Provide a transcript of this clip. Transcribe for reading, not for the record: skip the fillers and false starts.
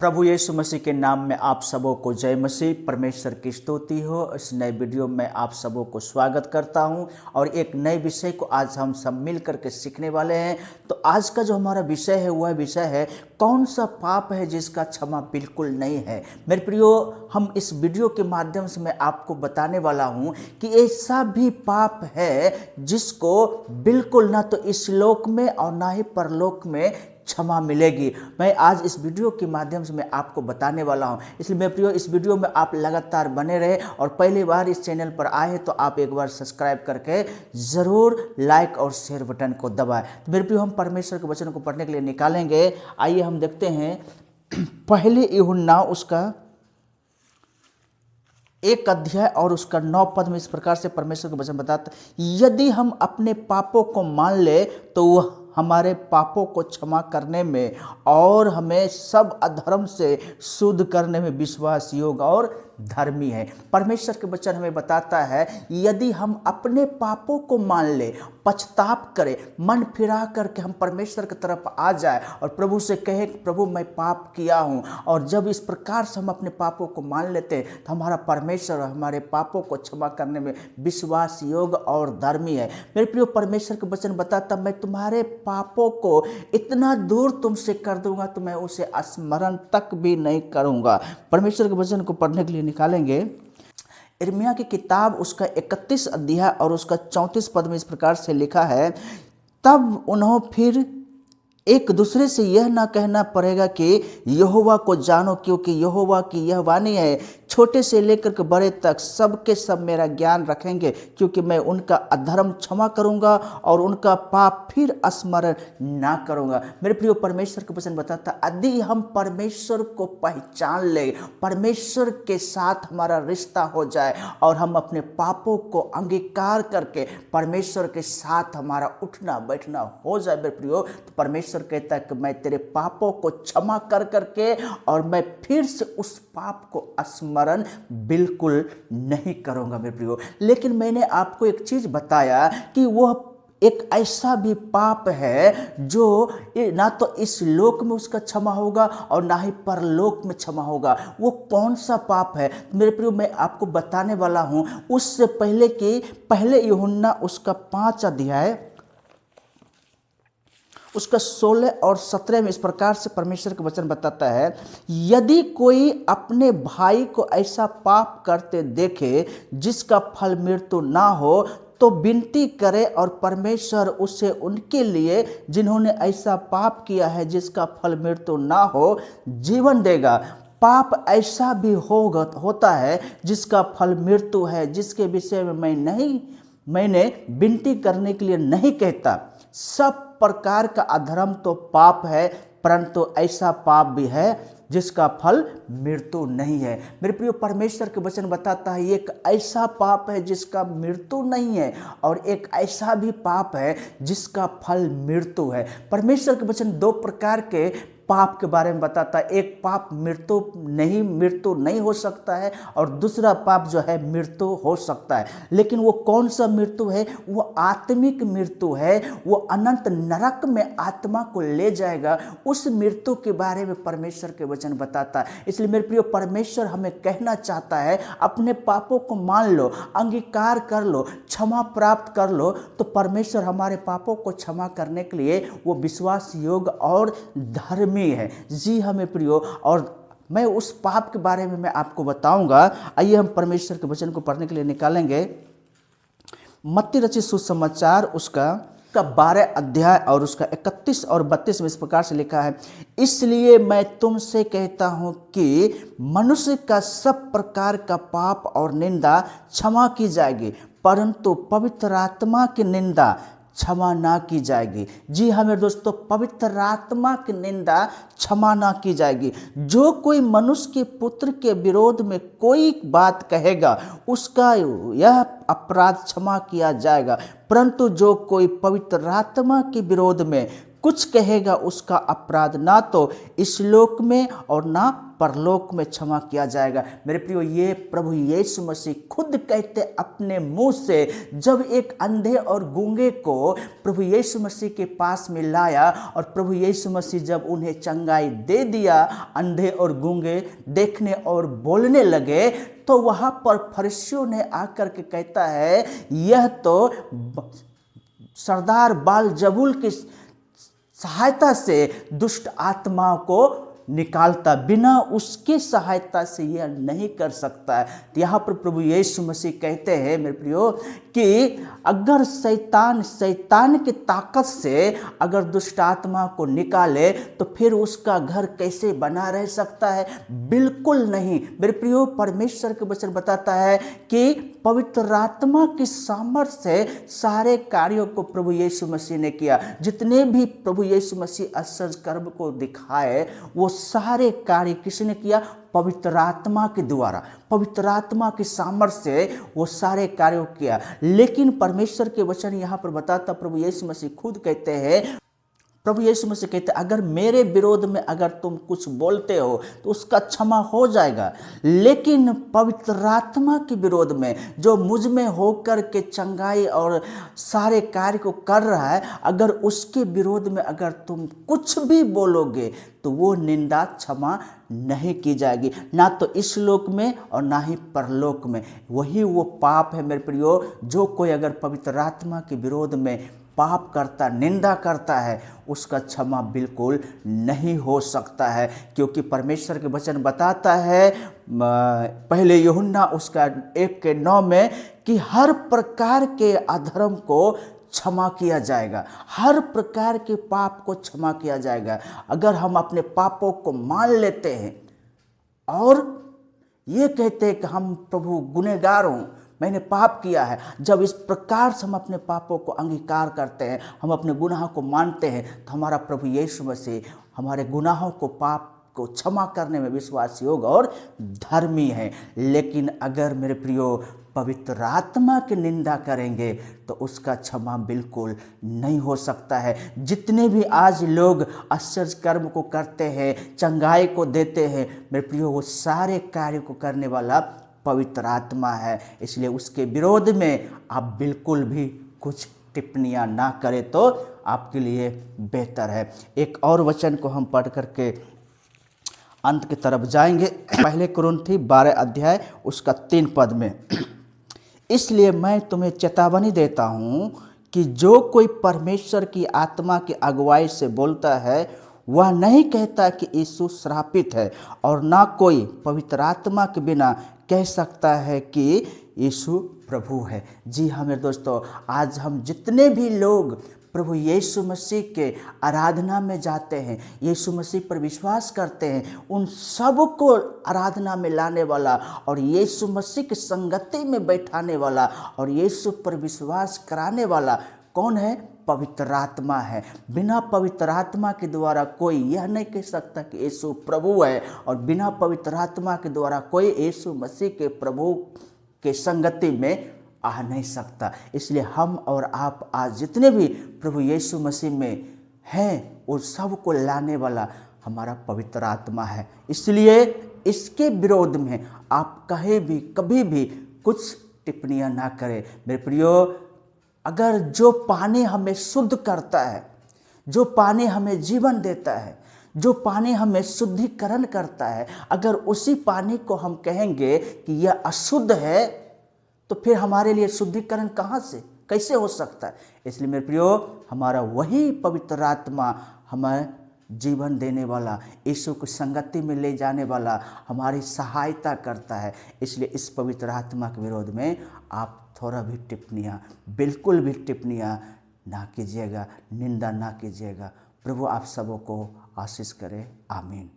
प्रभु यीशु मसीह के नाम में आप सबों को जय मसीह। परमेश्वर की स्तुति हो। इस नए वीडियो में आप सबों को स्वागत करता हूं और एक नए विषय को आज हम सब मिल करके सीखने वाले हैं। तो आज का जो हमारा विषय है वह विषय है कौन सा पाप है जिसका क्षमा बिल्कुल नहीं है। मेरे प्रियो, हम इस वीडियो के माध्यम से मैं आपको बताने वाला हूं कि ऐसा भी पाप है जिसको बिल्कुल ना तो इस लोक में और ना ही परलोक में क्षमा मिलेगी। मैं आज इस वीडियो के माध्यम से मैं आपको बताने वाला हूं। इसलिए मेरे प्रियो, इस वीडियो में आप लगातार बने रहे और पहली बार इस चैनल पर आए तो आप एक बार सब्सक्राइब करके ज़रूर लाइक और शेयर बटन को दबाएं। तो मेरे प्रियो, हम परमेश्वर के वचन को पढ़ने के लिए निकालेंगे। आइए हम देखते हैं पहले यूहन्ना उसका 1 अध्याय और उसका 9 पद में इस प्रकार से परमेश्वर का वचन बताता, यदि हम अपने पापों को मान ले तो वह हमारे पापों को क्षमा करने में और हमें सब अधर्म से शुद्ध करने में विश्वास योग्य और धर्मी है। परमेश्वर के वचन हमें बताता है यदि हम अपने पापों को मान ले, पछताप करें, मन फिरा करके हम परमेश्वर की तरफ आ जाए और प्रभु से कहे प्रभु मैं पाप किया हूं, और जब इस प्रकार से हम अपने पापों को मान लेते हैं तो हमारा परमेश्वर हमारे पापों को क्षमा करने में विश्वास योग्य और धर्मी है। मेरे प्रिय, परमेश्वर के वचन बताता मैं तुम्हारे पापों को इतना दूर तुमसे कर दूंगा तो मैं उसे स्मरण तक भी नहीं करूंगा। परमेश्वर के वचन को पढ़ने के लिए निकालेंगे यिर्मयाह की किताब उसका 31 अध्याय और उसका 34 पद में इस प्रकार से लिखा है, तब उन्हों फिर एक दूसरे से यह ना कहना पड़ेगा कि यहोवा को जानो, क्योंकि यहोवा की यह वाणी है छोटे से लेकर के बड़े तक सबके सब मेरा ज्ञान रखेंगे, क्योंकि मैं उनका अधर्म क्षमा करूंगा और उनका पाप फिर स्मरण ना करूंगा। मेरे प्रिय, परमेश्वर का वचन बताता यदि हम परमेश्वर को पहचान ले, परमेश्वर के साथ हमारा रिश्ता हो जाए और हम अपने पापों को अंगीकार करके परमेश्वर के साथ हमारा उठना बैठना हो जाए, मेरे प्रियो, तो परमेश्वर कहता है कि मैं तेरे पापों को क्षमा कर करके और मैं फिर से उस पाप को स्मरण बिल्कुल नहीं करूंगा मेरे प्रियो। लेकिन मैंने आपको एक चीज बताया कि वह एक ऐसा भी पाप है जो ना तो इस लोक में उसका क्षमा होगा और ना ही परलोक में क्षमा होगा। वो कौन सा पाप है मेरे प्रियो, मैं आपको बताने वाला हूं। उससे पहले कि पहले यूहन्ना उसका 5 अध्याय उसका 16 और 17 में इस प्रकार से परमेश्वर का वचन बताता है, यदि कोई अपने भाई को ऐसा पाप करते देखे जिसका फल मृत्यु ना हो तो विनती करे और परमेश्वर उसे उनके लिए जिन्होंने ऐसा पाप किया है जिसका फल मृत्यु ना हो जीवन देगा। पाप ऐसा भी होता है जिसका फल मृत्यु है, जिसके विषय में मैंने विनती करने के लिए नहीं कहता। सब प्रकार का अधर्म तो पाप है, परंतु ऐसा पाप भी है जिसका फल मृत्यु नहीं है। मेरे प्रिय, परमेश्वर के वचन बताता है एक ऐसा पाप है जिसका मृत्यु नहीं है और एक ऐसा भी पाप है जिसका फल मृत्यु है। परमेश्वर के वचन 2 प्रकार के पाप के बारे में बताता है। एक पाप मृत्यु नहीं हो सकता है और दूसरा पाप जो है मृत्यु हो सकता है। लेकिन वो कौन सा मृत्यु है? वो आत्मिक मृत्यु है। वो अनंत नरक में आत्मा को ले जाएगा। उस मृत्यु के बारे में परमेश्वर के वचन बताता है। इसलिए मेरे प्रिय, परमेश्वर हमें कहना चाहता है अपने पापों को मान लो, अंगीकार कर लो, क्षमा प्राप्त कर लो, तो परमेश्वर हमारे पापों को क्षमा करने के लिए वो विश्वास योग्य और धर्मी है। जी हमें प्रियो, और मैं उस पाप के बारे में मैं आपको बताऊंगा। आइए हम परमेश्वर के वचन को पढ़ने के लिए निकालेंगे मत्ती रचित सुसमाचार उसका 12 अध्याय और उसका 31 और 32 में इस प्रकार से लिखा है, इसलिए मैं तुमसे कहता हूं कि मनुष्य का सब प्रकार का पाप और निंदा क्षमा की जाएगी, परंतु पवित्र आत्मा की निंदा क्षमा ना की जाएगी। जी हाँ मेरे दोस्तों, पवित्र आत्मा की निंदा क्षमा ना की जाएगी। जो कोई मनुष्य के पुत्र के विरोध में कोई बात कहेगा उसका यह अपराध क्षमा किया जाएगा, परंतु जो कोई पवित्र आत्मा के विरोध में कुछ कहेगा उसका अपराध ना तो इस लोक में और ना परलोक में क्षमा किया जाएगा। मेरे प्रियो, ये प्रभु यीशु मसीह खुद कहते अपने मुंह से, जब एक अंधे और गूंगे को प्रभु यीशु मसीह के पास में लाया और प्रभु यीशु मसीह जब उन्हें चंगाई दे दिया, अंधे और गूंगे देखने और बोलने लगे, तो वहां पर फरीसियों ने आकर के कहता है, यह तो सरदार बालजबूल की सहायता से दुष्ट आत्माओं को निकालता, बिना उसकी सहायता से यह नहीं कर सकता है। तो यहाँ पर प्रभु यीशु मसीह कहते हैं मेरे प्रियो कि अगर शैतान की ताकत से अगर दुष्ट आत्मा को निकाले तो फिर उसका घर कैसे बना रह सकता है? बिल्कुल नहीं। मेरे प्रियो, परमेश्वर के वचन बताता है कि पवित्र आत्मा की सामर्थ्य से सारे कार्यों को प्रभु यीशु मसीह ने किया। जितने भी प्रभु यीशु मसीह आश्चर्य कर्म को दिखाए, वो सारे कार्य किसने किया? पवित्र आत्मा के द्वारा, पवित्र आत्मा की सामर्थ्य से वो सारे कार्यों किया। लेकिन परमेश्वर के वचन यहाँ पर बताता, प्रभु यीशु मसीह खुद कहते हैं, प्रभु यीशु मसीह कहते हैं, अगर मेरे विरोध में अगर तुम कुछ बोलते हो तो उसका क्षमा हो जाएगा, लेकिन पवित्र आत्मा के विरोध में जो मुझ में होकर के चंगाई और सारे कार्य को कर रहा है, अगर उसके विरोध में अगर तुम कुछ भी बोलोगे तो वो निंदा क्षमा नहीं की जाएगी, ना तो इस लोक में और ना ही परलोक में। वही वो पाप है मेरे प्रियो, जो कोई अगर पवित्र आत्मा के विरोध में पाप करता, निंदा करता है, उसका क्षमा बिल्कुल नहीं हो सकता है। क्योंकि परमेश्वर के वचन बताता है पहले यूहन्ना उसका 1:9 में कि हर प्रकार के अधर्म को क्षमा किया जाएगा, हर प्रकार के पाप को क्षमा किया जाएगा। अगर हम अपने पापों को मान लेते हैं और ये कहते हैं कि हम प्रभु गुनहगार हूँ, मैंने पाप किया है, जब इस प्रकार से हम अपने पापों को अंगीकार करते हैं, हम अपने गुनाहों को मानते हैं, तो हमारा प्रभु यीशु मसीह हमारे गुनाहों को, पाप को क्षमा करने में विश्वास योग्य और धर्मी है। लेकिन अगर मेरे प्रियो पवित्र आत्मा की निंदा करेंगे तो उसका क्षमा बिल्कुल नहीं हो सकता है। जितने भी आज लोग आश्चर्य कर्म को करते हैं, चंगाई को देते हैं, मेरे प्रियो वो सारे कार्य को करने वाला पवित्र आत्मा है। इसलिए उसके विरोध में आप बिल्कुल भी कुछ टिप्पणियां ना करें तो आपके लिए बेहतर है। एक और वचन को हम पढ़ करके अंत की तरफ जाएंगे। पहले कुरिन्थी 12 अध्याय उसका 3 पद में, इसलिए मैं तुम्हें चेतावनी देता हूँ कि जो कोई परमेश्वर की आत्मा की अगुवाई से बोलता है वह नहीं कहता कि यीशु श्रापित है, और ना कोई पवित्र आत्मा के बिना कह सकता है कि यीशु प्रभु है। जी हाँ मेरे दोस्तों, आज हम जितने भी लोग प्रभु यीशु मसीह के आराधना में जाते हैं, यीशु मसीह पर विश्वास करते हैं, उन सब को आराधना में लाने वाला और यीशु मसीह की संगति में बैठाने वाला और यीशु पर विश्वास कराने वाला कौन है? पवित्र आत्मा है। बिना पवित्र आत्मा के द्वारा कोई यह नहीं कह सकता कि यीशु प्रभु है, और बिना पवित्र आत्मा के द्वारा कोई यीशु मसीह के प्रभु के संगति में आ नहीं सकता। इसलिए हम और आप आज जितने भी प्रभु यीशु मसीह में हैं, उस सब को लाने वाला हमारा पवित्र आत्मा है। इसलिए इसके विरोध में आप कभी भी कुछ टिप्पणियां ना करें। मेरे प्रियो, अगर जो पानी हमें शुद्ध करता है, जो पानी हमें जीवन देता है, जो पानी हमें शुद्धिकरण करता है, अगर उसी पानी को हम कहेंगे कि यह अशुद्ध है, तो फिर हमारे लिए शुद्धिकरण कहाँ से, कैसे हो सकता है? इसलिए मेरे प्रियो, हमारा वही पवित्र आत्मा हमें जीवन देने वाला, यीशु की संगति में ले जाने वाला हमारी सहायता करता है। इसलिए इस पवित्र आत्मा के विरोध में आप थोड़ा भी टिप्पणियाँ, बिल्कुल भी टिप्पणियाँ ना कीजिएगा, निंदा ना कीजिएगा। प्रभु आप सबों को आशीष करे। आमीन।